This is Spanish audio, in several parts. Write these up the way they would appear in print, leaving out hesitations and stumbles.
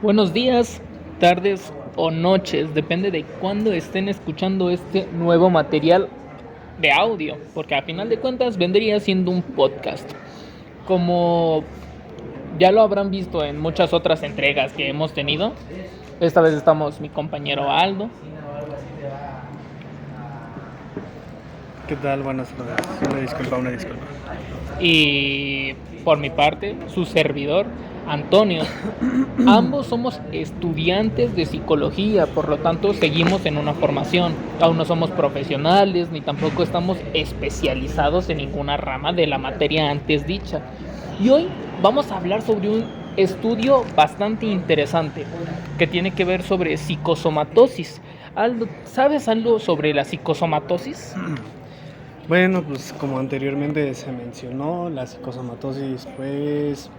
Buenos días, tardes o noches, depende de cuándo estén escuchando este nuevo material de audio, porque a final de cuentas vendría siendo un podcast. Como ya lo habrán visto en muchas otras entregas que hemos tenido, esta vez estamos mi compañero Aldo. ¿Qué tal? Buenas tardes. Una disculpa. Y por mi parte, su servidor, Antonio. Ambos somos estudiantes de psicología, por lo tanto seguimos en una formación. Aún no somos profesionales ni tampoco estamos especializados en ninguna rama de la materia antes dicha. Y hoy vamos a hablar sobre un estudio bastante interesante que tiene que ver sobre psicosomatosis. Aldo, ¿sabes algo sobre la psicosomatosis? Bueno, pues como anteriormente se mencionó, la psicosomatosis pues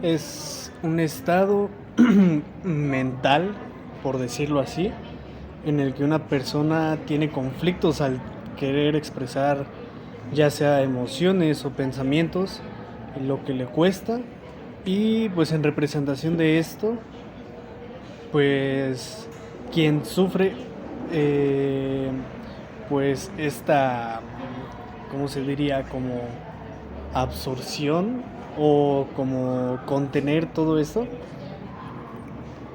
es un estado mental, por decirlo así, en el que una persona tiene conflictos al querer expresar ya sea emociones o pensamientos, lo que le cuesta, y pues en representación de esto, pues quien sufre pues esta, ¿cómo se diría? Como absorción o como contener todo esto,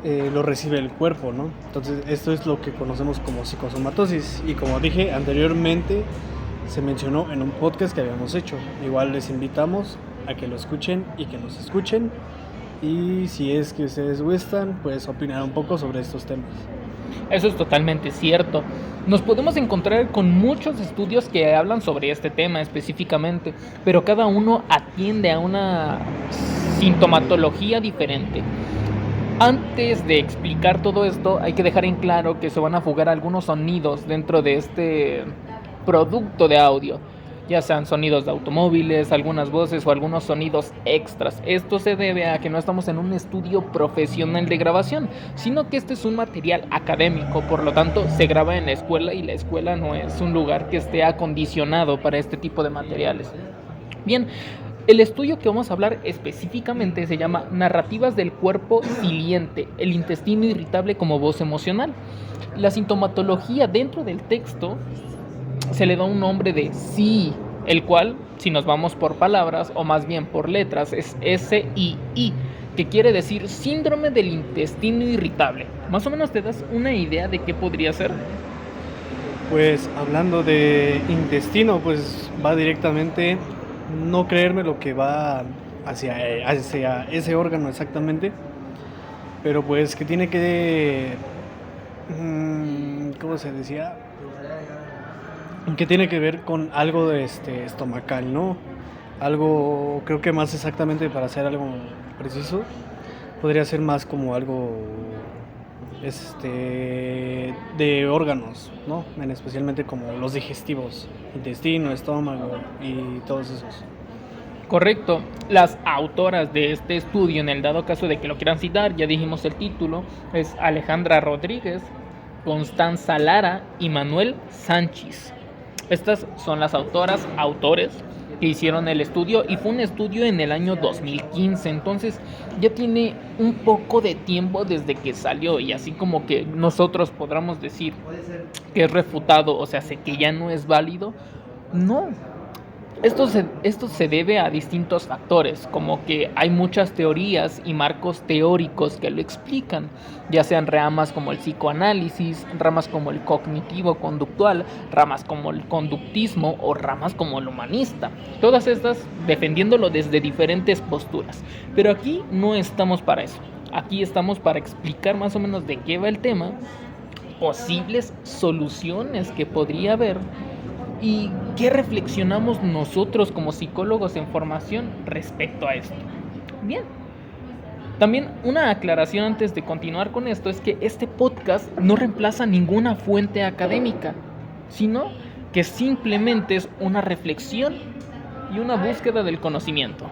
lo recibe el cuerpo, ¿no? Entonces esto es lo que conocemos como psicosomatosis, y como dije anteriormente se mencionó en un podcast que habíamos hecho. Igual les invitamos a que lo escuchen y que nos escuchen, y si es que ustedes gustan, pues opinar un poco sobre estos temas. Eso es totalmente cierto. Nos podemos encontrar con muchos estudios que hablan sobre este tema específicamente, pero cada uno atiende a una sintomatología diferente. Antes de explicar todo esto, hay que dejar en claro que se van a fugar algunos sonidos dentro de este producto de audio, ya sean sonidos de automóviles, algunas voces o algunos sonidos extras. Esto se debe a que no estamos en un estudio profesional de grabación, sino que este es un material académico, por lo tanto se graba en la escuela y la escuela no es un lugar que esté acondicionado para este tipo de materiales. Bien, el estudio que vamos a hablar específicamente se llama Narrativas del cuerpo siliente, el intestino irritable como voz emocional. La sintomatología dentro del texto se le da un nombre de sí, el cual, si nos vamos por palabras o más bien por letras, es SII, que quiere decir síndrome del intestino irritable. Más o menos te das una idea de qué podría ser. Pues hablando de intestino, pues va directamente, no creerme lo que va hacia ese órgano exactamente, pero pues que tiene que, ¿cómo se decía? Que tiene que ver con algo de estomacal, ¿no? Algo, creo que más exactamente, para hacer algo preciso, podría ser más como algo de órganos, ¿no? En especialmente como los digestivos, intestino, estómago y todos esos. Correcto. Las autoras de este estudio, en el dado caso de que lo quieran citar, ya dijimos el título, es Alejandra Rodríguez, Constanza Lara y Manuel Sánchez. Estas son las autores que hicieron el estudio, y fue un estudio en el año 2015, entonces ya tiene un poco de tiempo desde que salió, y así como que nosotros podamos decir que es refutado, o sea, sé que ya no es válido, no. Esto se debe a distintos factores, como que hay muchas teorías y marcos teóricos que lo explican, ya sean ramas como el psicoanálisis, ramas como el cognitivo-conductual, ramas como el conductismo o ramas como el humanista. Todas estas defendiéndolo desde diferentes posturas. Pero aquí no estamos para eso. Aquí estamos para explicar más o menos de qué va el tema, posibles soluciones que podría haber, ¿y qué reflexionamos nosotros como psicólogos en formación respecto a esto? Bien, también una aclaración antes de continuar con esto es que este podcast no reemplaza ninguna fuente académica, sino que simplemente es una reflexión y una búsqueda del conocimiento.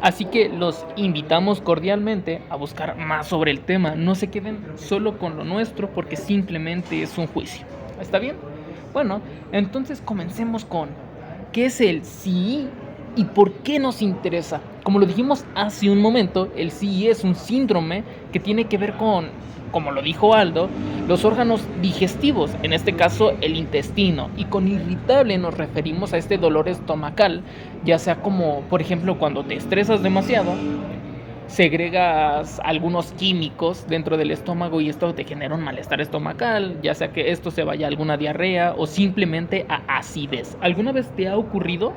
Así que los invitamos cordialmente a buscar más sobre el tema. No se queden solo con lo nuestro porque simplemente es un juicio. ¿Está bien? Bueno, entonces comencemos con ¿qué es el sí? ¿Y por qué nos interesa? Como lo dijimos hace un momento, el CIE es un síndrome que tiene que ver con, como lo dijo Aldo, los órganos digestivos, en este caso el intestino. Y con irritable nos referimos a este dolor estomacal, ya sea como, por ejemplo, cuando te estresas demasiado, segregas algunos químicos dentro del estómago y esto te genera un malestar estomacal, ya sea que esto se vaya a alguna diarrea o simplemente a acidez. ¿Alguna vez te ha ocurrido?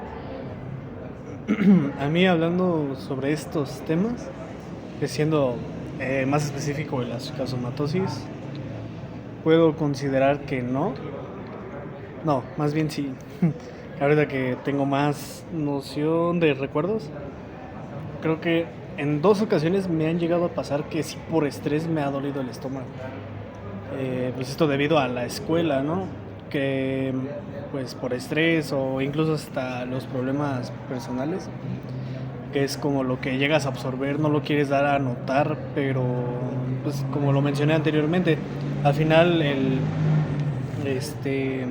A mí, hablando sobre estos temas, siendo más específico de la psicosomatosis, puedo considerar que no. No, más bien sí. Ahorita que tengo más noción de recuerdos, creo que en 2 ocasiones me han llegado a pasar que sí, por estrés me ha dolido el estómago. Pues esto debido a la escuela, ¿no? Que pues por estrés o incluso hasta los problemas personales, que es como lo que llegas a absorber, no lo quieres dar a notar, pero pues como lo mencioné anteriormente, al final este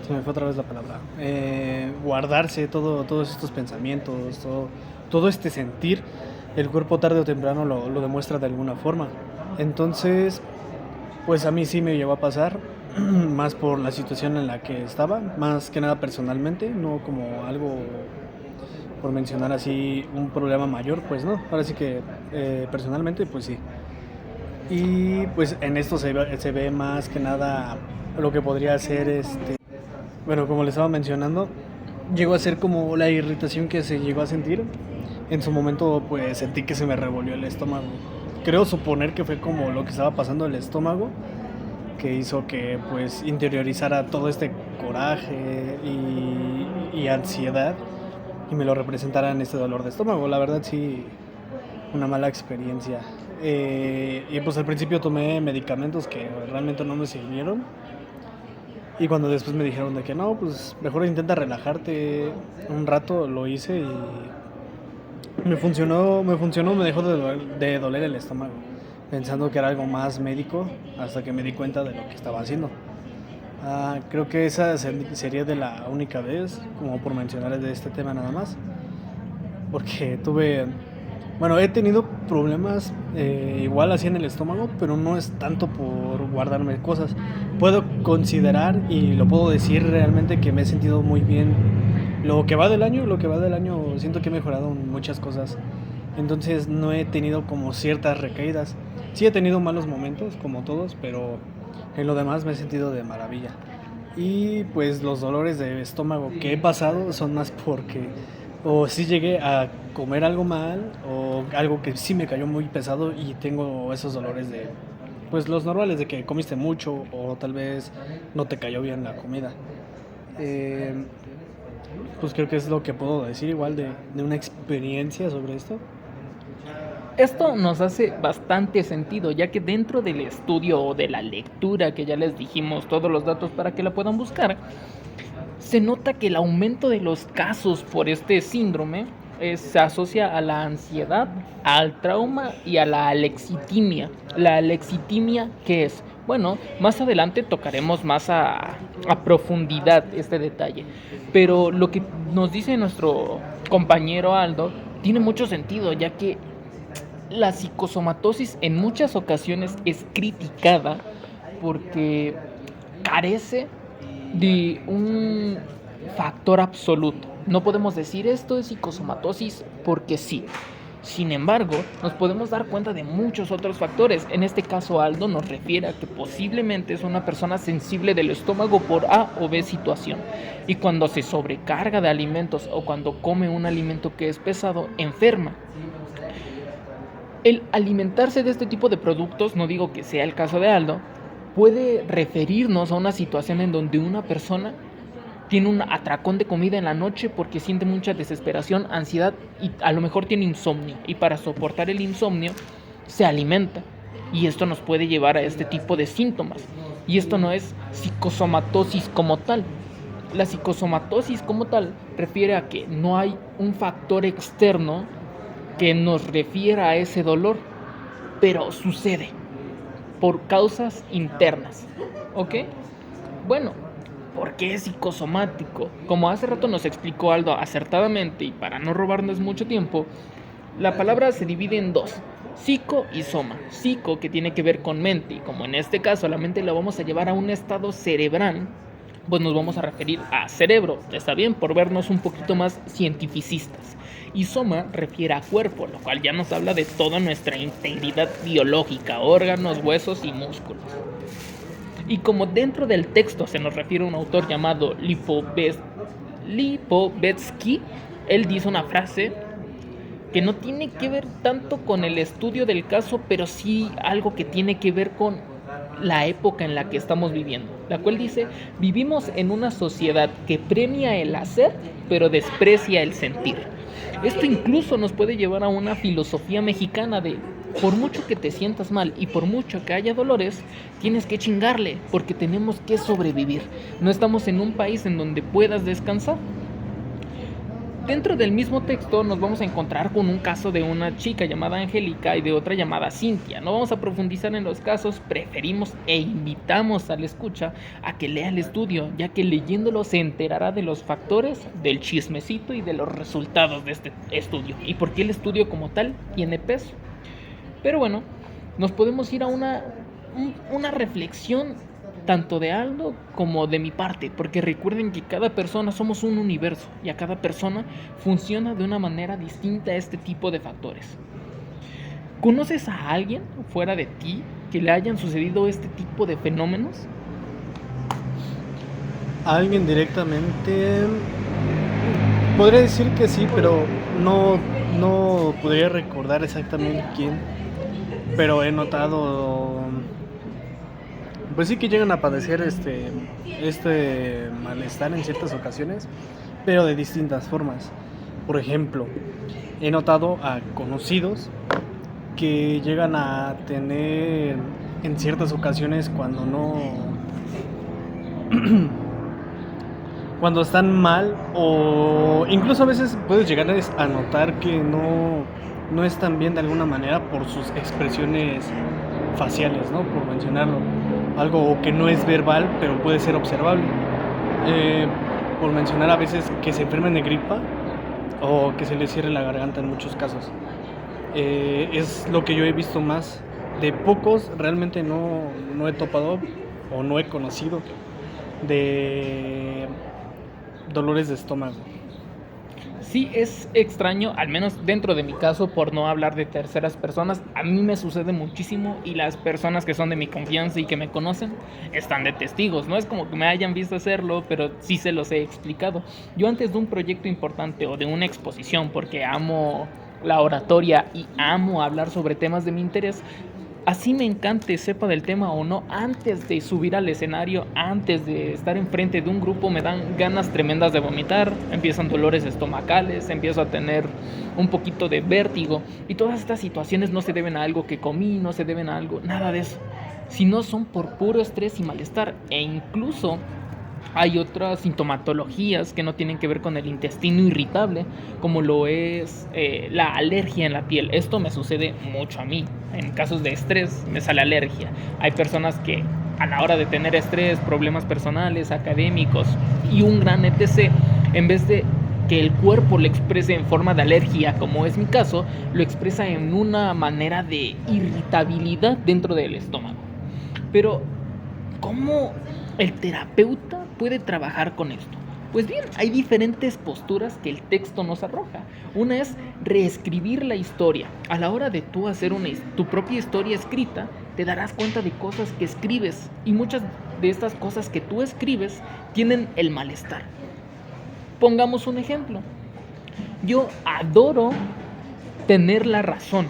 se me fue otra vez la palabra, guardarse todos estos pensamientos, todo este sentir, el cuerpo tarde o temprano lo demuestra de alguna forma. Entonces, pues a mí sí me llegó a pasar, más por la situación en la que estaba, más que nada personalmente, no como algo, por mencionar así, un problema mayor, pues no, ahora sí que personalmente, pues sí. Y pues en esto se ve más que nada lo que podría ser bueno, como les estaba mencionando, llegó a ser como la irritación que se llegó a sentir. En su momento pues sentí que se me revolvió el estómago. Creo suponer que fue como lo que estaba pasando en el estómago, que hizo que pues interiorizara todo este coraje y ansiedad y me lo representara en este dolor de estómago. La verdad sí, una mala experiencia. Y pues al principio tomé medicamentos que realmente no me sirvieron. Y cuando después me dijeron de que no, pues mejor intenta relajarte un rato, lo hice y me dejó de doler el estómago, pensando que era algo más médico, hasta que me di cuenta de lo que estaba haciendo. Creo que esa sería de la única vez, como por mencionar de este tema nada más, porque bueno, he tenido problemas igual así en el estómago, pero no es tanto por guardarme cosas. Puedo considerar y lo puedo decir realmente que me he sentido muy bien. Lo que va del año, siento que he mejorado en muchas cosas. Entonces no he tenido como ciertas recaídas. Sí he tenido malos momentos, como todos, pero en lo demás me he sentido de maravilla. Y pues los dolores de estómago que he pasado son más porque o sí llegué a comer algo mal o algo que sí me cayó muy pesado y tengo esos dolores de pues los normales de que comiste mucho o tal vez no te cayó bien la comida. Eh, pues creo que es lo que puedo decir igual de una experiencia sobre esto. Esto nos hace bastante sentido, ya que dentro del estudio o de la lectura, que ya les dijimos todos los datos para que la puedan buscar, se nota que el aumento de los casos por este síndrome se asocia a la ansiedad, al trauma y a la alexitimia. ¿La alexitimia qué es? Bueno, más adelante tocaremos más a profundidad este detalle, pero lo que nos dice nuestro compañero Aldo tiene mucho sentido, ya que la psicosomatosis en muchas ocasiones es criticada porque carece de un factor absoluto. No podemos decir esto es psicosomatosis porque sí. Sin embargo, nos podemos dar cuenta de muchos otros factores. En este caso, Aldo nos refiere a que posiblemente es una persona sensible del estómago por A o B situación. Y cuando se sobrecarga de alimentos o cuando come un alimento que es pesado, enferma. El alimentarse de este tipo de productos, no digo que sea el caso de Aldo, puede referirnos a una situación en donde una persona tiene un atracón de comida en la noche porque siente mucha desesperación, ansiedad y a lo mejor tiene insomnio. Y para soportar el insomnio se alimenta. Y esto nos puede llevar a este tipo de síntomas. Y esto no es psicosomatosis como tal. La psicosomatosis como tal refiere a que no hay un factor externo que nos refiera a ese dolor, pero sucede por causas internas. ¿Ok? Bueno, ¿Por qué es psicosomático? Como hace rato nos explicó Aldo acertadamente y para no robarnos mucho tiempo, la palabra se divide en dos, psico y soma. Psico, que tiene que ver con mente, y como en este caso la mente la vamos a llevar a un estado cerebral, pues nos vamos a referir a cerebro, está bien, por vernos un poquito más cientificistas. Y soma refiere a cuerpo, lo cual ya nos habla de toda nuestra integridad biológica, órganos, huesos y músculos. Y como dentro del texto se nos refiere a un autor llamado Lipovetsky, él dice una frase que no tiene que ver tanto con el estudio del caso, pero sí algo que tiene que ver con la época en la que estamos viviendo, la cual dice: vivimos en una sociedad que premia el hacer, pero desprecia el sentir. Esto incluso nos puede llevar a una filosofía mexicana de: por mucho que te sientas mal y por mucho que haya dolores, tienes que chingarle, porque tenemos que sobrevivir. No estamos en un país en donde puedas descansar. Dentro del mismo texto nos vamos a encontrar con un caso de una chica llamada Angélica y de otra llamada Cintia. No vamos a profundizar en los casos, preferimos e invitamos al escucha a que lea el estudio, ya que leyéndolo se enterará de los factores, del chismecito y de los resultados de este estudio y por qué el estudio como tal tiene peso. Pero bueno, nos podemos ir a una reflexión tanto de Aldo como de mi parte, porque recuerden que cada persona somos un universo y a cada persona funciona de una manera distinta a este tipo de factores. ¿Conoces a alguien fuera de ti que le hayan sucedido este tipo de fenómenos? A alguien directamente podría decir que sí, pero no podría recordar exactamente quién. Pero he notado, pues sí, que llegan a padecer este malestar en ciertas ocasiones, pero de distintas formas. Por ejemplo, he notado a conocidos que llegan a tener en ciertas ocasiones cuando están mal, o incluso a veces puedes llegar a notar que no están bien de alguna manera por sus expresiones faciales, ¿no? Por mencionarlo. Algo que no es verbal, pero puede ser observable. Por mencionar a veces que se enfermen de gripa o que se les cierre la garganta en muchos casos. Es lo que yo he visto más. De pocos realmente no he topado o no he conocido de dolores de estómago. Sí, es extraño, al menos dentro de mi caso, por no hablar de terceras personas, a mí me sucede muchísimo y las personas que son de mi confianza y que me conocen están de testigos. No es como que me hayan visto hacerlo, pero sí se los he explicado. Yo antes de un proyecto importante o de una exposición, porque amo la oratoria y amo hablar sobre temas de mi interés, así me encante, sepa del tema o no, antes de subir al escenario, antes de estar enfrente de un grupo, me dan ganas tremendas de vomitar, empiezan dolores estomacales, empiezo a tener un poquito de vértigo, y todas estas situaciones no se deben a algo que comí, no se deben a algo, nada de eso, sino son por puro estrés y malestar, e incluso hay otras sintomatologías que no tienen que ver con el intestino irritable, como lo es la alergia en la piel. Esto me sucede mucho a mí. En casos de estrés me sale alergia. Hay personas que a la hora de tener estrés, problemas personales, académicos y un gran etc., en vez de que el cuerpo lo exprese en forma de alergia, como es mi caso, lo expresa en una manera de irritabilidad dentro del estómago. Pero, ¿cómo el terapeuta puede trabajar con esto? Pues bien, hay diferentes posturas que el texto nos arroja. Una es reescribir la historia. A la hora de tú hacer tu propia historia escrita, te darás cuenta de cosas que escribes, y muchas de estas cosas que tú escribes tienen el malestar. Pongamos un ejemplo. Yo adoro tener la razón,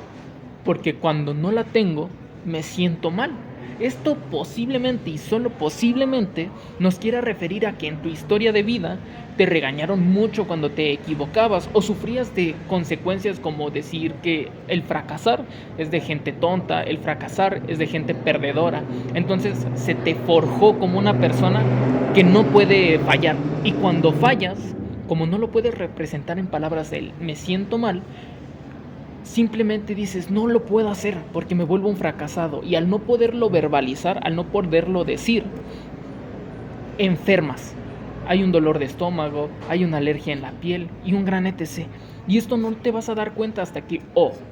porque cuando no la tengo, me siento mal. Esto posiblemente y solo posiblemente nos quiera referir a que en tu historia de vida te regañaron mucho cuando te equivocabas o sufrías de consecuencias como decir que el fracasar es de gente tonta, el fracasar es de gente perdedora. Entonces se te forjó como una persona que no puede fallar, y cuando fallas, como no lo puedes representar en palabras del me siento mal, simplemente dices, no lo puedo hacer porque me vuelvo un fracasado, y al no poderlo verbalizar, al no poderlo decir, enfermas. Hay un dolor de estómago, hay una alergia en la piel y un gran etc. Y esto no te vas a dar cuenta hasta que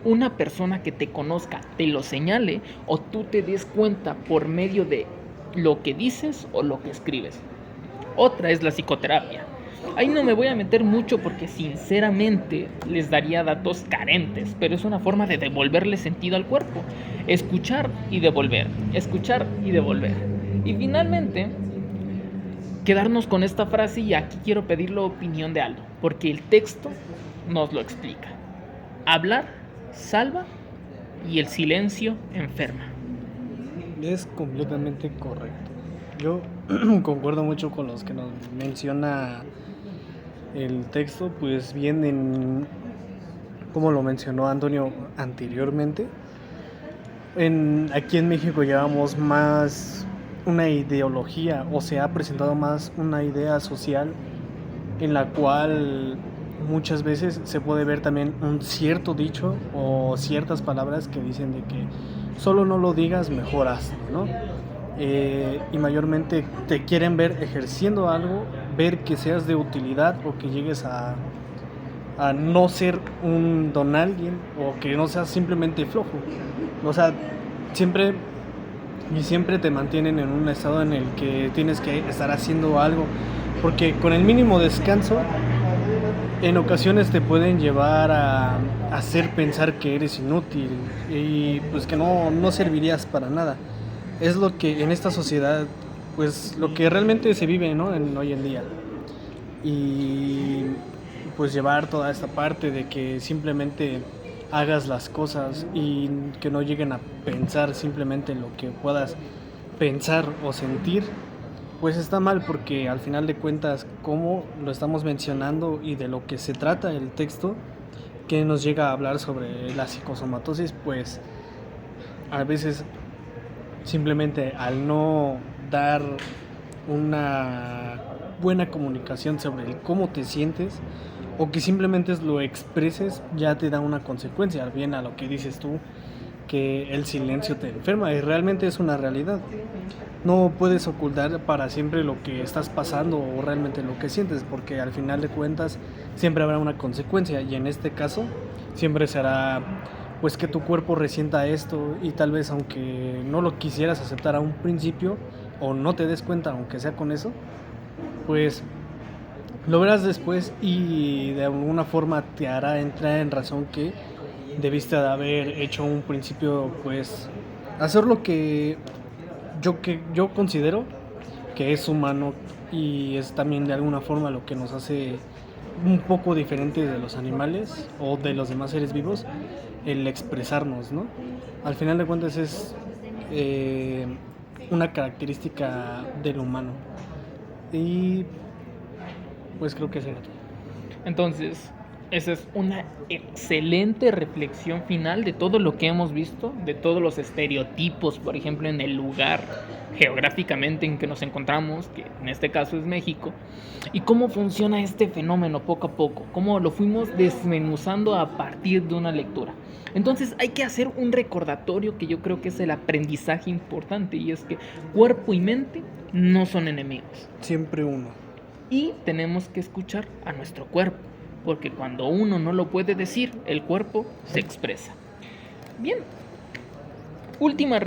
una persona que te conozca te lo señale o tú te des cuenta por medio de lo que dices o lo que escribes. Otra es la psicoterapia. Ahí no me voy a meter mucho porque sinceramente les daría datos carentes, pero es una forma de devolverle sentido al cuerpo. Escuchar y devolver, escuchar y devolver. Y finalmente, quedarnos con esta frase, y aquí quiero pedir la opinión de Aldo, porque el texto nos lo explica. Hablar salva y el silencio enferma. Es completamente correcto. Yo concuerdo mucho con los que nos menciona el texto, pues bien como lo mencionó Antonio anteriormente, aquí en México llevamos más una ideología, o se ha presentado más una idea social en la cual muchas veces se puede ver también un cierto dicho o ciertas palabras que dicen de que solo no lo digas, mejor hazlo, ¿no? Y mayormente te quieren ver ejerciendo algo, ver que seas de utilidad o que llegues a no ser un don alguien o que no seas simplemente flojo. O sea, siempre te mantienen en un estado en el que tienes que estar haciendo algo, porque con el mínimo descanso en ocasiones te pueden llevar a hacer pensar que eres inútil y pues que no servirías para nada. Es lo que en esta sociedad, pues lo que realmente se vive, ¿no? Hoy en día. Y pues llevar toda esta parte de que simplemente hagas las cosas y que no lleguen a pensar simplemente en lo que puedas pensar o sentir, pues está mal, porque al final de cuentas, como lo estamos mencionando y de lo que se trata el texto, que nos llega a hablar sobre la psicosomatosis, pues a veces simplemente al no dar una buena comunicación sobre el cómo te sientes o que simplemente lo expreses, ya te da una consecuencia, bien a lo que dices tú, que el silencio te enferma, y realmente es una realidad. No puedes ocultar para siempre lo que estás pasando o realmente lo que sientes, porque al final de cuentas siempre habrá una consecuencia, y en este caso siempre será pues que tu cuerpo resienta esto, y tal vez aunque no lo quisieras aceptar a un principio o no te des cuenta, aunque sea con eso, pues lo verás después y de alguna forma te hará entrar en razón que debiste de haber hecho un principio, pues hacer lo que yo considero que es humano, y es también de alguna forma lo que nos hace un poco diferentes de los animales o de los demás seres vivos, el expresarnos, ¿no? Al final de cuentas es una característica del humano, y pues creo que es cierto. Entonces, esa es una excelente reflexión final de todo lo que hemos visto, de todos los estereotipos, por ejemplo, en el lugar geográficamente en que nos encontramos, que en este caso es México, y cómo funciona este fenómeno poco a poco, cómo lo fuimos desmenuzando a partir de una lectura. Entonces hay que hacer un recordatorio que yo creo que es el aprendizaje importante, y es que cuerpo y mente no son enemigos. Siempre uno. Y tenemos que escuchar a nuestro cuerpo, porque cuando uno no lo puede decir, el cuerpo se expresa. Bien, último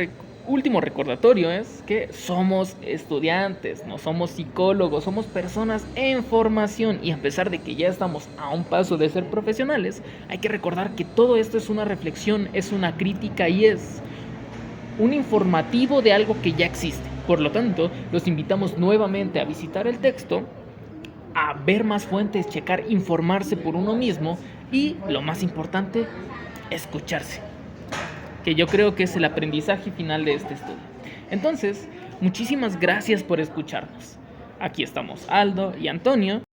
recordatorio es que somos estudiantes, no somos psicólogos, somos personas en formación, y a pesar de que ya estamos a un paso de ser profesionales, hay que recordar que todo esto es una reflexión, es una crítica y es un informativo de algo que ya existe. Por lo tanto, los invitamos nuevamente a visitar el texto, a ver más fuentes, checar, informarse por uno mismo, y lo más importante, escucharse, que yo creo que es el aprendizaje final de este estudio. Entonces, muchísimas gracias por escucharnos. Aquí estamos Aldo y Antonio.